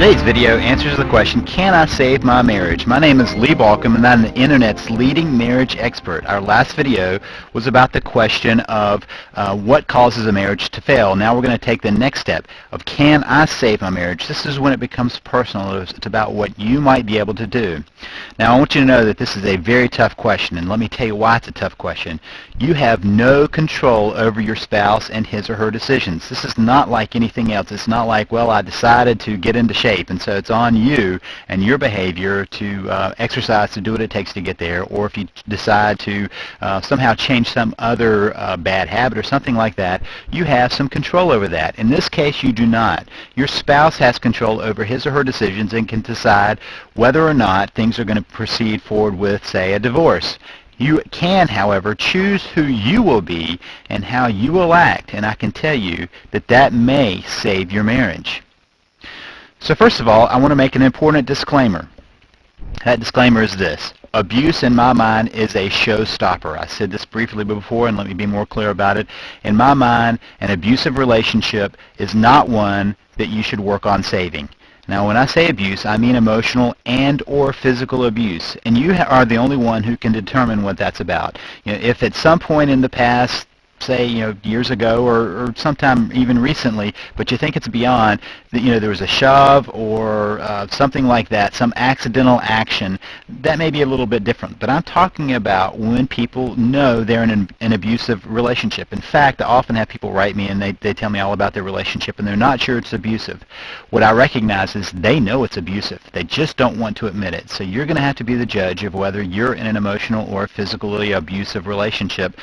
Today's video answers the question, can I save my marriage? My name is Lee Balcom and I'm the internet's leading marriage expert. Our last video was about the question of what causes a marriage to fail. Now we're going to take the next step of, can I save my marriage? This is when it becomes personal. It's about what you might be able to do. Now I want you to know that this is a very tough question, and let me tell you why it's a tough question. You have no control over your spouse and his or her decisions. This is not like anything else. It's not like, well, I decided to get into shape, and so it's on you and your behavior to exercise to do what it takes to get there, or if you decide to somehow change some other bad habit or something like that, you have some control over that. In this case, you do not. Your spouse has control over his or her decisions and can decide whether or not things are going to proceed forward with, say, a divorce. You can, however, choose who you will be and how you will act, and I can tell you that that may save your marriage. So first of all, I want to make an important disclaimer. That disclaimer is this: abuse, in my mind, is a showstopper. I said this briefly before, and let me be more clear about it. In my mind, an abusive relationship is not one that you should work on saving. Now, when I say abuse, I mean emotional and or physical abuse, and you are the only one who can determine what that's about. You know, if at some point in the past, say, years ago or sometime even recently, but you think it's beyond, there was a shove or something like that, some accidental action, that may be a little bit different. But I'm talking about when people know they're in an abusive relationship. In fact, I often have people write me and they tell me all about their relationship and they're not sure it's abusive. What I recognize is they know it's abusive. They just don't want to admit it. So you're going to have to be the judge of whether you're in an emotional or physically abusive relationship.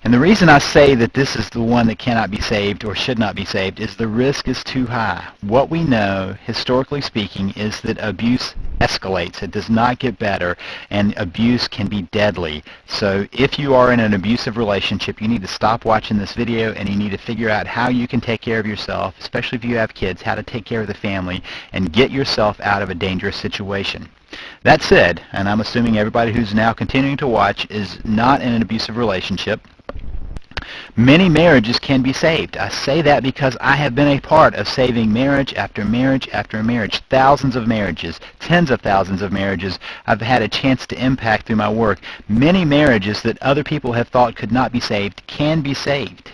And the reason I say that this is the one that cannot be saved or should not be saved is the risk is too high. What we know, historically speaking, is that abuse escalates. It does not get better, and abuse can be deadly. So if you are in an abusive relationship, you need to stop watching this video and you need to figure out how you can take care of yourself, especially if you have kids, how to take care of the family and get yourself out of a dangerous situation. That said, and I'm assuming everybody who's now continuing to watch is not in an abusive relationship, many marriages can be saved. I say that because I have been a part of saving marriage after marriage after marriage. Thousands of marriages, tens of thousands of marriages I've had a chance to impact through my work. Many marriages that other people have thought could not be saved can be saved.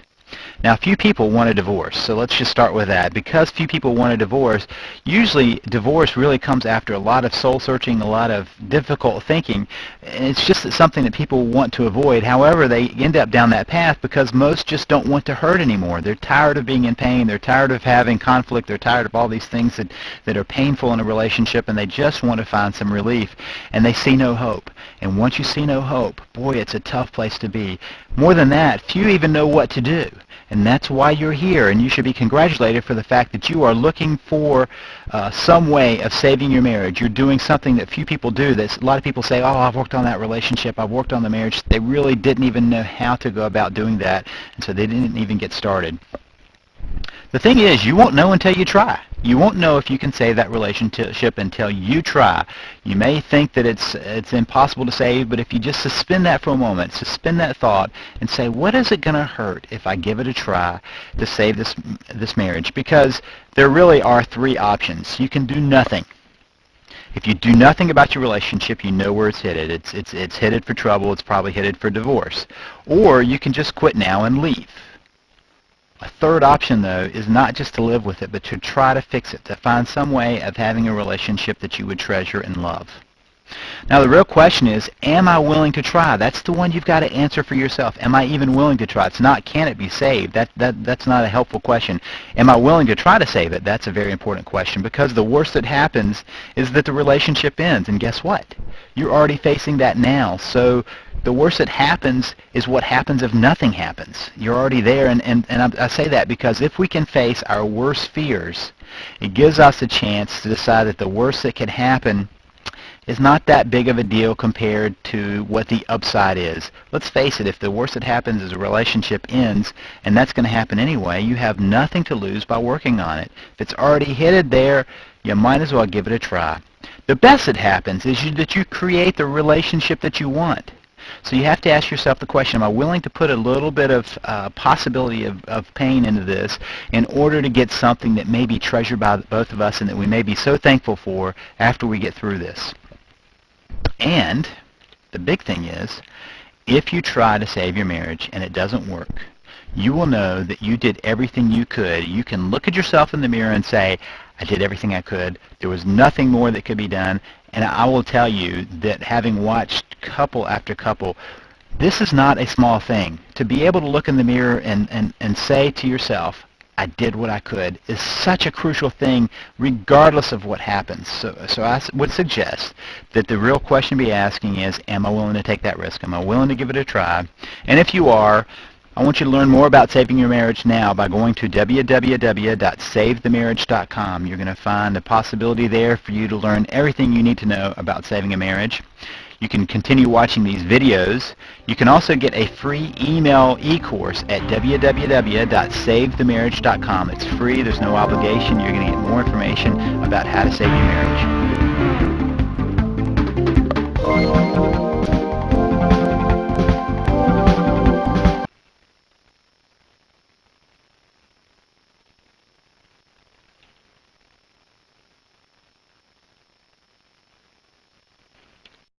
Now, few people want a divorce, so let's just start with that. Because few people want a divorce, usually divorce really comes after a lot of soul-searching, a lot of difficult thinking, and it's just something that people want to avoid. However, they end up down that path because most just don't want to hurt anymore. They're tired of being in pain, they're tired of having conflict, they're tired of all these things that are painful in a relationship, and they just want to find some relief, and they see no hope. And once you see no hope, boy, it's a tough place to be. More than that, few even know what to do. And that's why you're here, and you should be congratulated for the fact that you are looking for some way of saving your marriage. You're doing something that few people do. A lot of people say, oh, I've worked on that relationship, I've worked on the marriage. They really didn't even know how to go about doing that, and so they didn't even get started. The thing is, you won't know until you try. You won't know if you can save that relationship until you try. You may think that it's impossible to save, but if you just suspend that for a moment, suspend that thought, and say, what is it going to hurt if I give it a try to save this marriage? Because there really are three options. You can do nothing. If you do nothing about your relationship, you know where it's headed. It's headed for trouble. It's probably headed for divorce. Or you can just quit now and leave. A third option, though, is not just to live with it, but to try to fix it, to find some way of having a relationship that you would treasure and love. Now, the real question is, am I willing to try? That's the one you've got to answer for yourself. Am I even willing to try? It's not, can it be saved? That's not a helpful question. Am I willing to try to save it? That's a very important question, because the worst that happens is that the relationship ends, and guess what? You're already facing that now, so the worst that happens is what happens if nothing happens. You're already there, and I say that because if we can face our worst fears, it gives us a chance to decide that the worst that could happen is not that big of a deal compared to what the upside is. Let's face it, if the worst that happens is a relationship ends, and that's going to happen anyway, you have nothing to lose by working on it. If it's already headed there, you might as well give it a try. The best that happens is that you create the relationship that you want. So you have to ask yourself the question, am I willing to put a little bit of possibility of pain into this in order to get something that may be treasured by both of us and that we may be so thankful for after we get through this? And the big thing is, if you try to save your marriage and it doesn't work, you will know that you did everything you could. You can look at yourself in the mirror and say, I did everything I could. There was nothing more that could be done. And I will tell you that having watched couple after couple, this is not a small thing. To be able to look in the mirror and say to yourself, I did what I could, is such a crucial thing regardless of what happens. So I would suggest that the real question to be asking is, am I willing to take that risk? Am I willing to give it a try? And if you are, I want you to learn more about saving your marriage now by going to www.savethemarriage.com. You're going to find a possibility there for you to learn everything you need to know about saving a marriage. You can continue watching these videos. You can also get a free email e-course at www.savethemarriage.com. It's free. There's no obligation. You're going to get more information about how to save your marriage.